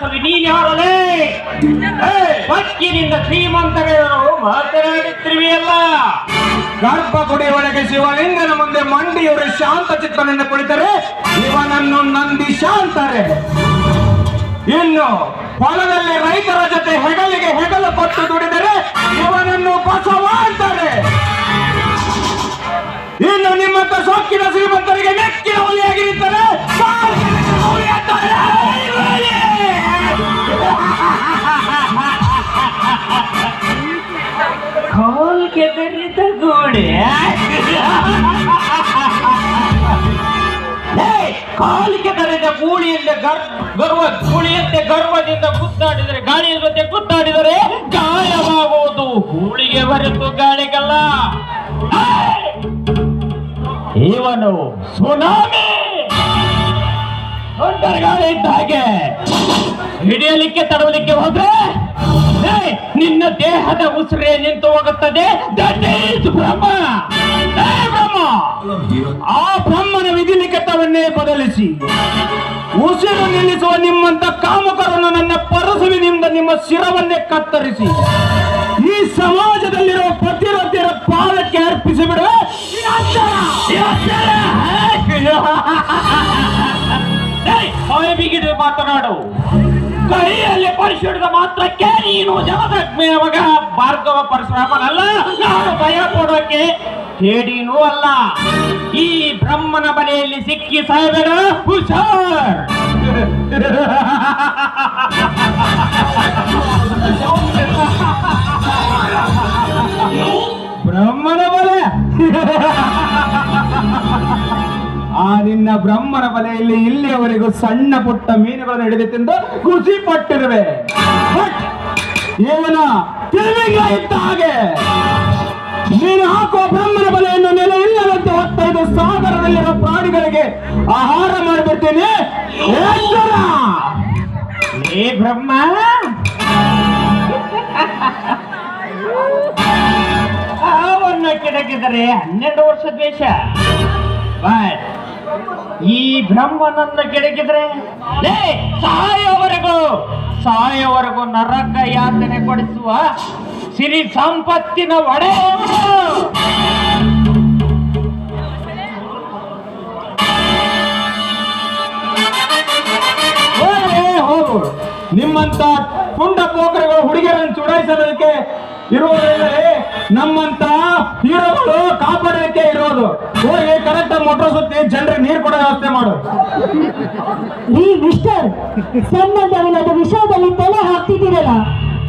ಮಾತಾಡಿಸುವುದು ನೀನ್ ಯಾರಲ್ಲೇ? ಪಕ್ಕಿನಿಂದ ಶ್ರೀಮಂತರು ಮಾತನಾಡುತ್ತಿರುವೆಯಲ್ಲ. ಗರ್ಭಗುಡಿ ಒಳಗೆ ಶಿವಲಿಂಗನ ಮುಂದೆ ಮಂಡಿಯವರು ಶಾಂತ ಚಿತ್ತನಿಂದ ಕುಳಿತರೆ ಇವನನ್ನು ನಂದಿ ಶಾಂತಾರೆ. ಇನ್ನು ಹೊಲದಲ್ಲಿ ರೈತರ ಜೊತೆ ಹೆಗಲಿಗೆ ಹೆಗಲು ಕೊಟ್ಟು ದುಡಿದರೆ ಇವನನ್ನು ಬಸವ ಅಂತಾರೆ. ಇನ್ನು ನಿಮ್ಮಂತ ಸೊಕ್ಕಿನ ಶ್ರೀಮಂತರಿಗೆ ನೆಕ್ಕಿನ ಹುಲಿಯಾಗಿರುತ್ತಾರೆ. ಕಾಲ್ಗೆ ಬೆರೆತ ಗೋಡೆ ಕಾಲಿಗೆ ಬೆರೆದ ಗೂಳಿಯಿಂದ ಗೂಳಿಯಂತೆ ಗರ್ವದಿಂದ ಗುದ್ದಾಡಿದರೆ ಗಾಳಿಯ ಜೊತೆ ಗುದ್ದಾಡಿದರೆ ಗಾಯವಾಗುವುದು ಗೂಳಿಗೆ ಹೊರತು ಗಾಳಿಗಲ್ಲ. ಇವನು ಸುನಾಮಿ ಗಾಳಿ ಇದ್ದ ಹಾಗೆ ಹಿಡಿಯಲಿಕ್ಕೆ ತಡವಲಿಕ್ಕೆ ಹೋದ್ರೆ ನಿನ್ನ ದೇಹದ ಉಸಿರೇ ನಿಂತು ಹೋಗುತ್ತದೆ. ಬ್ರಹ್ಮ ಆ ಬ್ರಹ್ಮನ ವಿಧಿಲಿಖಿತವನ್ನೇ ಬದಲಿಸಿ ಉಸಿರು ನಿಲ್ಲಿಸುವ ನಿಮ್ಮಂತ ಕಾಮಕರನ್ನು ನನ್ನ ಪರಸುವಿನಿಂದ ನಿಮ್ಮ ಶಿರವನ್ನೇ ಕತ್ತರಿಸಿ ಈ ಸಮಾಜದಲ್ಲಿರುವ ಪತಿರತಿಯರ ಪಾದಕ್ಕೆ ಅರ್ಪಿಸಿ ಬಿಡುವ. ಬಿಗಿದು ಮಾತನಾಡು. ಕೈಯಲ್ಲಿ ಪರಿಶುದ್ಧ ಮಾತ್ರಕ್ಕೆ ನೀನು ಜಮದಗ್ನಿಯ ಮಗ ಭಾರ್ಗವ ಪರಶುರಾಮನಲ್ಲ. ನಾನು ಭಯ ಕೊಡೋಕೆ ಹೇಡಿನೂ ಅಲ್ಲ. ಈ ಬ್ರಹ್ಮನ ಬಲೆಯಲ್ಲಿ ಸಿಕ್ಕಿ ಸಾಯಬೇಡ, ಹುಷಾರ್. ಬ್ರಹ್ಮನ ಬಲೆ ಆ ನಿನ್ನ ಬ್ರಹ್ಮನ ಬಲೆಯಲ್ಲಿ ಇಲ್ಲಿಯವರೆಗೂ ಸಣ್ಣ ಪುಟ್ಟ ಮೀನುಗಳನ್ನು ಹಿಡಿದು ತಿಂದು ಖುಷಿ ಪಟ್ಟಿರುವೆ. ಇವನ ತಿರುವಿಗೆ ಇದ್ದ ಹಾಗೆ ನೀನು ಹಾಕುವ ಬ್ರಹ್ಮನ ಬಲೆಯನ್ನು ನೆಲೆ ಇಲ್ಲದಂತೆ 15 ಸಾಗರದಲ್ಲಿರುವ ಪ್ರಾಣಿಗಳಿಗೆ ಆಹಾರ ಮಾಡಿಬಿಡ್ತೇನೆ. ಏ ಬ್ರಹ್ಮ, ಅವನ್ನ ಕೆಡಕಿದರೆ 12 ವರ್ಷ ದ್ವೇಷ. ಈ ಬ್ರಹ್ಮನನ್ನು ಕೆಡಕಿದ್ರೆ ಸಾಯವರೆಗೂ ನರಕ ಯಾತನೆ ಕೊಡಿಸುವ ಸಿರಿ ಸಂಪತ್ತಿನ ಒಡೆಯವರು. ಹೋಗು. ನಿಮ್ಮಂತ ಪುಂಡ ಪೋಖರಿಗಳು ಹುಡುಗಿಯರನ್ನು ಚುಡಾಯಿಸೋದಕ್ಕೆ ಇರುವುದಲ್ಲದೆ ನಮ್ಮಂತ ಹೀರೋಗಳು ಕಾಪಾಡಲಿಕ್ಕೆ ಇರೋದು. ಹೋಗಿ ಕರೆಕ್ಟ್ ಮೊಟ್ರ ಸುತ್ತಿ ಜನರಿಗೆ ನೀರು ಕೊಡೋ ವ್ಯವಸ್ಥೆ ಮಾಡು. ಈ ಮಿಸ್ಟರ್, ಸಂಬಂಧವಿಲ್ಲದ ವಿಷಯದಲ್ಲಿ ತಲೆ ಹಾಕ್ತಿದ್ದೀರಲ್ಲ,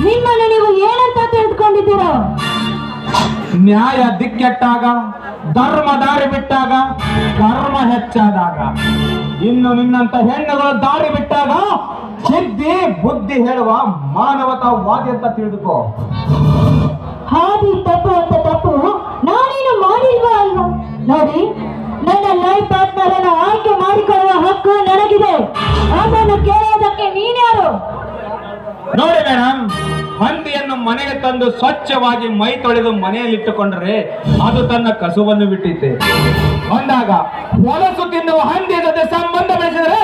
ನಿಮ್ಮನ್ನು ನೀವು ಏನಂತ ತಿಳಿದುಕೊಂಡಿದ್ದೀರೋ? ನ್ಯಾಯ ದಿಕ್ಕೆಟ್ಟಾಗ, ಧರ್ಮ ದಾರಿ ಬಿಟ್ಟಾಗ, ಕರ್ಮ ಹೆಚ್ಚಾದಾಗ, ಇನ್ನು ನಿನ್ನಂತ ಹೆಣ್ಣುಗಳು ದಾರಿ ಬಿಟ್ಟಾಗ ಸಿದ್ಧಿ ಬುದ್ಧಿ ಹೇಳುವ ಮಾನವತಾವಾದಿ ಅಂತ ತಿಳಿದುಕೋ. ಹಾದಿ ತಪ್ಪು ಅಂತ ತಪ್ಪು ನಾನೇನು ಮಾಡಿಲ್ವಾ ಅಲ್ವಾ? ನೋಡಿ, ನನ್ನ ಲೈಫ್ ಪಾರ್ಟ್ನರ್ ಅನ್ನು ಆಯ್ಕೆ ಮಾಡಿಕೊಳ್ಳುವ ಹಕ್ಕು ನನಗಿದೆ. ಅದನ್ನು ಕೇಳೋದಕ್ಕೆ ನೀನ್ಯಾರು? ನೋಡಿ ಮೇಡಮ್, ಹಂದಿಯನ್ನು ಮನೆಗೆ ತಂದು ಸ್ವಚ್ಛವಾಗಿ ಮೈ ತೊಳೆದು ಮನೆಯಲ್ಲಿಟ್ಟುಕೊಂಡ್ರೆ ಅದು ತನ್ನ ಕಸುವನ್ನು ಬಿಟ್ಟಿತ್ತೆ. ಅಂದಾಗ ಹೊಲಸು ತಿನ್ನುವ ಹಂದಿಯ ಜೊತೆ ಸಂಬಂಧ ಬೆಳೆಸಿದರೆ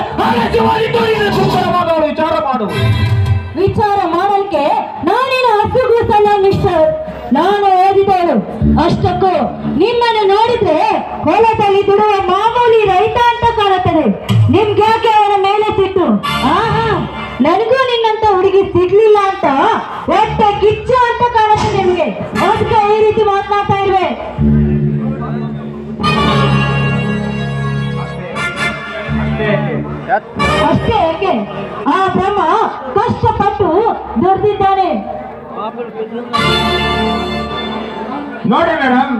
ವಿಚಾರ ಮಾಡು. ವಿಚಾರ ಮಾಡಲಿಕ್ಕೆ ನಾನೇನು ಹಸುಗೂಸಲ್ಲ ಮಿಸ್ಟರ್. ನಾನು ಓದಿದವಳು. ಅಷ್ಟಕ್ಕೂ ನಿಮ್ಮನ್ನು ನೋಡಿದ್ರೆ ಹೊಲದಲ್ಲಿ ದುಡುವ ಮಾಮೂಲಿ ರೈತ ಅಂತ ಕಾಣುತ್ತದೆ. ನಿಮ್ಗೆ ಯಾಕೆ ಅವರ ಮೇಲೆ ಸಿಟ್ಟು? ಆಹಾ, ನನಗೂ ನಿನ್ನಂತ ಹುಡುಗಿ ಸಿಗ್ಲಿಲ್ಲ ಅಂತ ಹೊಟ್ಟೆ ಕಿಚ್ಚು ಅಂತ ಕಾಣುತ್ತೆ ನಿಮ್ಗೆ. ಅದಕ್ಕೆ ಈ ರೀತಿ ಮಾತನಾಡ್ತಾ ಇರುವೆ. ಅಷ್ಟೇ ಯಾಕೆ? ಆ ಬ್ರಹ್ಮ ಕಷ್ಟಪಟ್ಟು ದುಡ್ದಿದ್ದಾನೆ. ನೋಡಿ ಮೇಡಮ್,